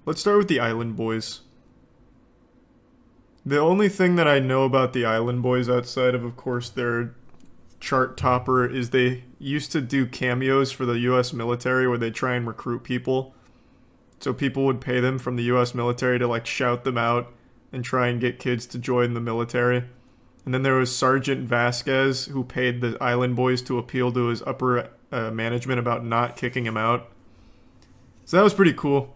Let's start with the Island Boys. The only thing that I know about the Island Boys outside of course, their chart topper is they used to do cameos for the US military where they try and recruit people. So people would pay them from the US military to like shout them out and try and get kids to join the military. And then there was Sergeant Vasquez who paid the Island Boys to appeal to his upper management about not kicking him out. So that was pretty cool.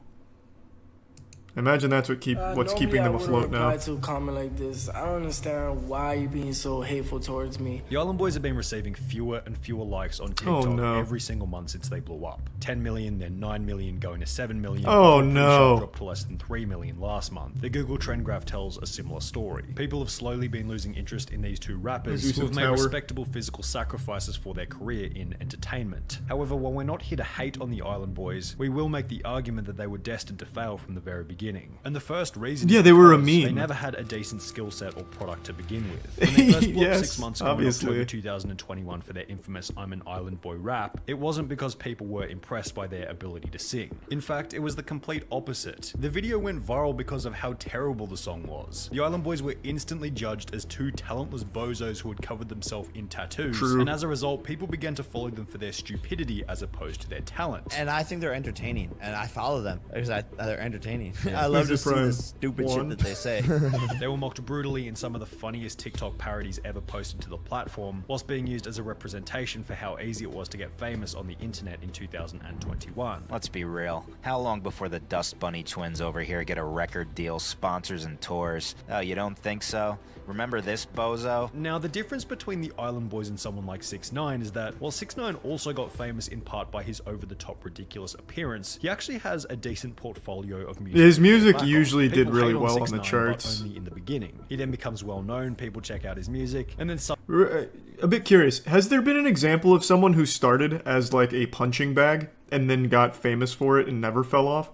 I imagine that's what's keeping them afloat now. To a comment like this, I don't understand why you're being so hateful towards me. The Island Boys have been receiving fewer and fewer likes on TikTok every single month since they blew up. 10 million, then 9 million, going to 7 million. Oh no! Dropped to less than 3 million last month. The Google trend graph tells a similar story. People have slowly been losing interest in these two rappers who have made respectable physical sacrifices for their career in entertainment. However, while we're not here to hate on the Island Boys, we will make the argument that they were destined to fail from the very beginning. And the first reason they were a meme. They never had a decent skill set or product to begin with. When they first blew up 6 months ago in October 2021 for their infamous I'm an Island Boy rap, it wasn't because people were impressed by their ability to sing. In fact, it was the complete opposite. The video went viral because of how terrible the song was. The Island Boys were instantly judged as two talentless bozos who had covered themselves in tattoos, and as a result, people began to follow them for their stupidity as opposed to their talent. And I think they're entertaining, and I follow them because they're entertaining. I love to see the stupid shit that they say. They were mocked brutally in some of the funniest TikTok parodies ever posted to the platform, whilst being used as a representation for how easy it was to get famous on the internet in 2021. Let's be real. How long before the Dust Bunny twins over here get a record deal, sponsors, and tours? Oh, you don't think so? Remember this, bozo? Now, the difference between the Island Boys and someone like 6ix9ine is that, while 6ix9ine also got famous in part by his over-the-top ridiculous appearance, he actually has a decent portfolio of music. His music usually did really well on the charts. Only in the beginning. He then becomes well-known, people check out his music, and then some... A bit curious, has there been an example of someone who started as like a punching bag and then got famous for it and never fell off?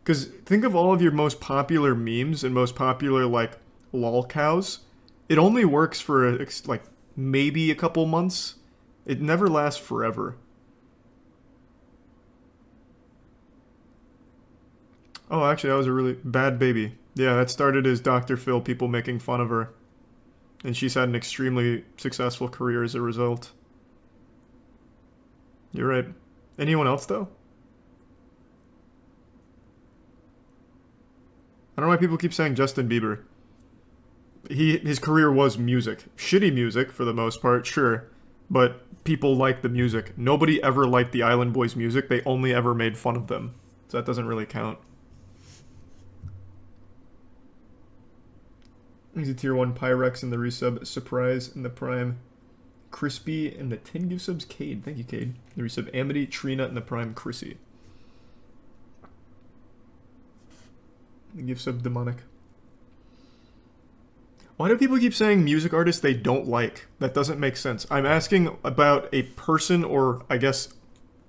Because think of all of your most popular memes and most popular like lol cows. It only works for like maybe a couple months. It never lasts forever. Oh, actually, that was a really bad baby. Yeah, that started as Dr. Phil, people making fun of her. And she's had an extremely successful career as a result. You're right. Anyone else, though? I don't know why people keep saying Justin Bieber. His career was music. Shitty music, for the most part, sure. But people like the music. Nobody ever liked the Island Boys music. They only ever made fun of them. So that doesn't really count. He's a tier 1 Pyrex in the resub. Surprise in the prime. Crispy and the 10 gift subs. Cade. Thank you, Cade. The resub. Amity, Trina in the prime. Chrissy. The gift sub. Demonic. Why do people keep saying music artists they don't like? That doesn't make sense. I'm asking about a person or, I guess,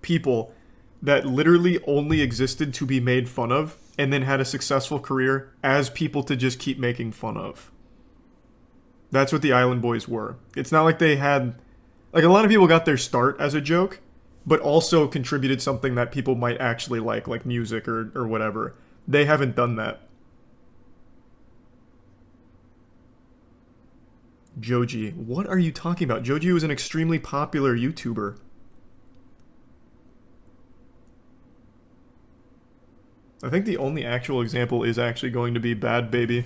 people that literally only existed to be made fun of and then had a successful career as people to just keep making fun of. That's what the Island Boys were. It's not like they had... Like, a lot of people got their start as a joke, but also contributed something that people might actually like music or whatever. They haven't done that. Joji. What are you talking about? Joji was an extremely popular YouTuber. I think the only actual example is actually going to be Bad Baby.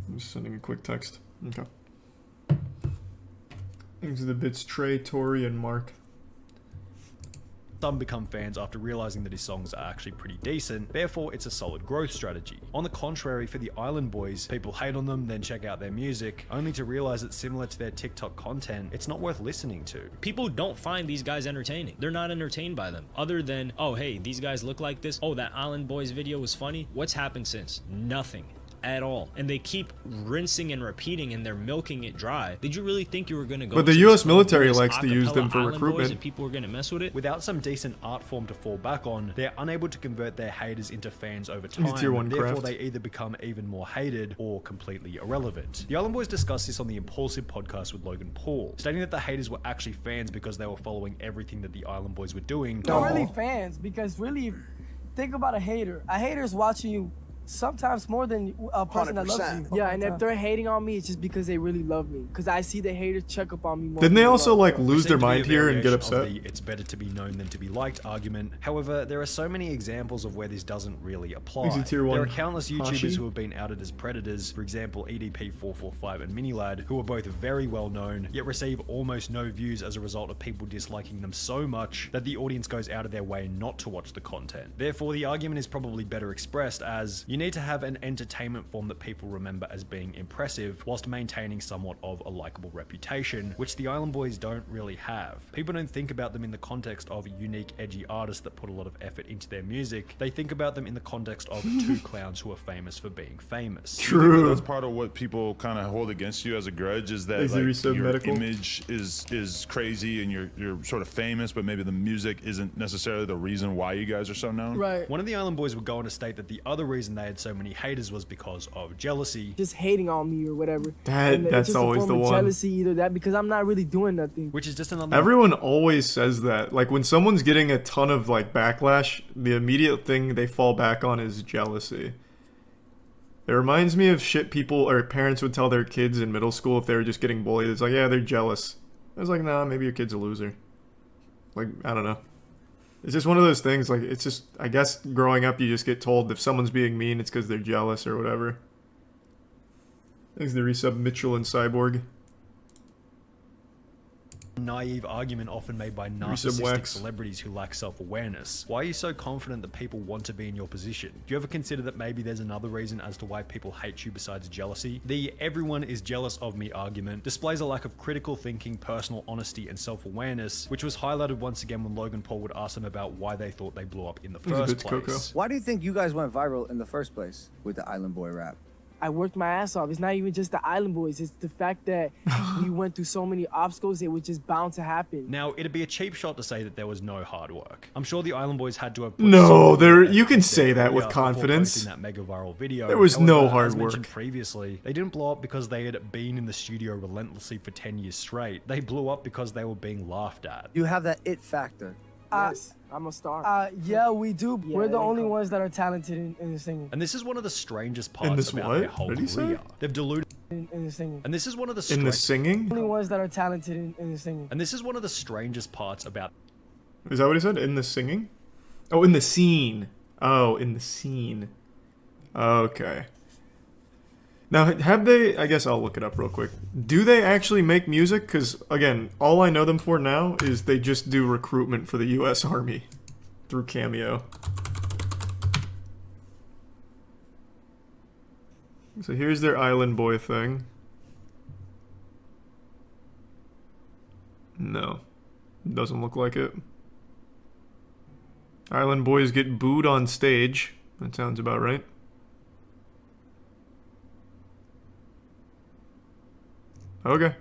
I'm just sending a quick text. Okay. Thanks to the bits Trey, Tori, and Mark. Some become fans after realizing that his songs are actually pretty decent, therefore it's a solid growth strategy. On the contrary, for the Island Boys, people hate on them, then check out their music, only to realize that similar to their TikTok content, it's not worth listening to. People don't find these guys entertaining. They're not entertained by them. Other than, oh hey, these guys look like this, oh that Island Boys video was funny. What's happened since? Nothing. at all. And they keep rinsing and repeating, and they're milking it dry. Did you really think you were gonna go? But the U.S. military likes to use them for recruitment. And people were gonna mess with it? Without some decent art form to fall back on, they're unable to convert their haters into fans over time. Tier 1 therefore, craft. they either become even more hated or completely irrelevant. The Island Boys discussed this on the Impulsive podcast with Logan Paul, stating that the haters were actually fans because they were following everything that the Island Boys were doing. Not really fans, because really, think about a hater. A hater is watching you sometimes more than a person that loves you. Yeah, and if they're hating on me, it's just because they really love me. Because I see the haters check up on me more. Didn't they also like There lose their seems to be mind a here and get variation of upset? the it's better to be known than to be liked argument. However, there are so many examples of where this doesn't really apply. Easy tier 1 There are countless YouTubers Hashi. who have been outed as predators, for example EDP445 and Minilad, who are both very well known, yet receive almost no views as a result of people disliking them so much that the audience goes out of their way not to watch the content. Therefore, the argument is probably better expressed as you need to have an entertainment form that people remember as being impressive whilst maintaining somewhat of a likable reputation, which the Island Boys don't really have. People don't think about them in the context of unique, edgy artists that put a lot of effort into their music. They think about them in the context of two clowns who are famous for being famous. True. That's part of what people kind of hold against you as a grudge, is that Is like, there some your medical? image is crazy and you're sort of famous, but maybe the music isn't necessarily the reason why you guys are so known. Right. One of the Island Boys would go on to state that the other reason they had so many haters was because of jealousy, Just hating on me or whatever. That- And it's that's just a always form the of one. jealousy, either that, because I'm not really doing nothing. which is just another Everyone always says that. Like when someone's getting a ton of like backlash, the immediate thing they fall back on is jealousy. It reminds me of shit people or parents would tell their kids in middle school if they were just getting bullied. It's like, yeah, they're jealous. I was like, nah, maybe your kid's a loser. Like, I don't know. It's just one of those things. Like, it's just, I guess growing up, you just get told if someone's being mean, it's because they're jealous or whatever. Thanks to the resub Mitchell and Cyborg. naive argument often made by Resub narcissistic wax. celebrities who lack self-awareness. Why are you so confident that people want to be in your position? Do you ever consider that maybe there's another reason as to why people hate you besides jealousy? The everyone is jealous of me argument displays a lack of critical thinking, personal honesty, and self-awareness, which was highlighted once again when Logan Paul would ask them about why they thought they blew up in the first bits, Coco. place. Why do you think you guys went viral in the first place with the Island Boy rap? I worked my ass off. It's not even just the Island Boys. It's the fact that we went through so many obstacles. It was just bound to happen. Now, it'd be a cheap shot to say that there was no hard work. I'm sure the Island Boys had to have put No, some there. effort You can into say their that with career before confidence. posting that mega viral video. There was no hard as mentioned work. previously, they didn't blow up because they had been in the studio relentlessly for 10 years straight. They blew up because they were being laughed at. You have that it factor. Yes, I'm a star. Yeah, we do. Yeah, We're the they only come- ones that are talented in singing. And this is one of the strangest In parts this about what? their whole What did he say? career. They've deluded. In singing. And this is one of the In the stra- singing? Only ones that are talented in singing. And this is one of the strangest parts about Is that what he said? In the singing? Oh, in the scene. Oh, in the scene. Okay. Now, have they... I guess I'll look it up real quick. Do they actually make music? Because, again, all I know them for now is they just do recruitment for the U.S. Army through Cameo. So here's their Island Boy thing. No. Doesn't look like it. Island Boys get booed on stage. That sounds about right. Okay.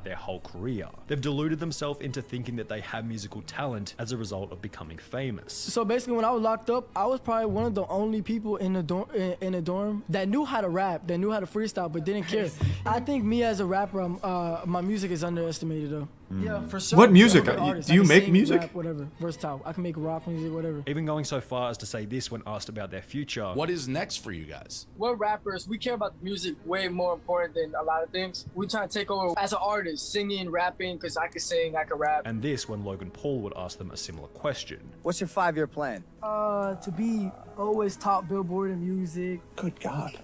their whole career. They've deluded themselves into thinking that they have musical talent as a result of becoming famous. So basically, when I was locked up, I was probably one of the only people in the dorm that knew how to rap, that knew how to freestyle, but didn't care. I think me as a rapper, my music is underestimated though. Yeah, for sure. What music? I'm an artist. Do you I can make sing, music? rap, whatever, versatile. I can make rock music, whatever. Even going so far as to say this when asked about their future. What is next for you guys? We're rappers. We care about the music way more important than a lot of things. We try to take over as an artist, singing, rapping, because I can sing, I can rap. And this when Logan Paul would ask them a similar question. What's your 5-year plan? To be always top Billboard in music. Good God.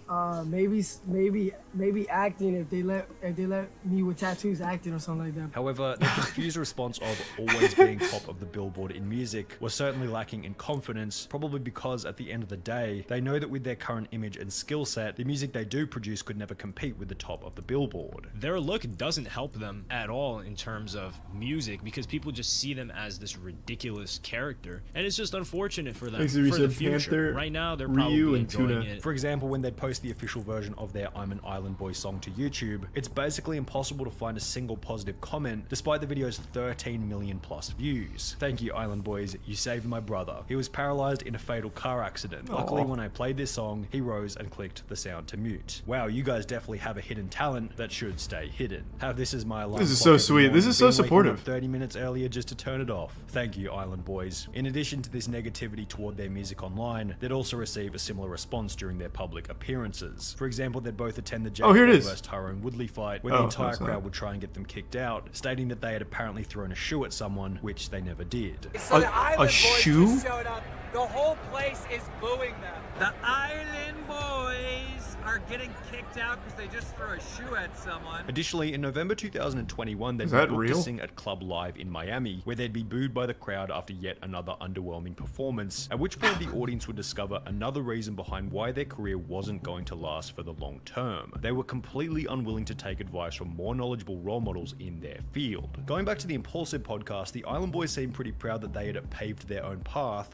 Maybe acting if they let me with tattoos acting or something like that. However, However, the confused response of always being top of the Billboard in music was certainly lacking in confidence, probably because at the end of the day, they know that with their current image and skill set, the music they do produce could never compete with the top of the Billboard. Their look doesn't help them at all in terms of music because people just see them as this ridiculous character, and it's just unfortunate for them for the future. Panther, right now, they're Ryu, probably and enjoying Tuna. it. For example, when they post the official version of their I'm an Island Boy song to YouTube, it's basically impossible to find a single positive comment despite the video's 13 million plus views. Thank you, Island Boys, you saved my brother. He was paralyzed in a fatal car accident. Luckily, when I played this song, he rose and clicked the sound to mute. Wow, you guys definitely have a hidden talent that should stay hidden. Have this as my alarm. This is so sweet. This is so supportive. 30 minutes earlier just to turn it off. Thank you, Island Boys. In addition to this negativity toward their music online, they'd also receive a similar response during their public appearances. For example, they'd both attend the Jake Paul vs Tyrone Woodley fight, where the entire crowd would try and get them kicked out, stating that they had apparently thrown a shoe at someone, which they never did. So the Island shoe? Boys just showed up. The whole place is booing them. The Island Boys are getting kicked out because they just threw a shoe at someone. Additionally, in November 2021, they'd be booked to sing at Club Live in Miami, where they'd be booed by the crowd after yet another underwhelming performance, at which point the audience would discover another reason behind why their career wasn't going to last for the long term. They were completely unwilling to take advice from more knowledgeable role models in their field. Going back to the Impulsive podcast, the Island Boys seemed pretty proud that they had paved their own path,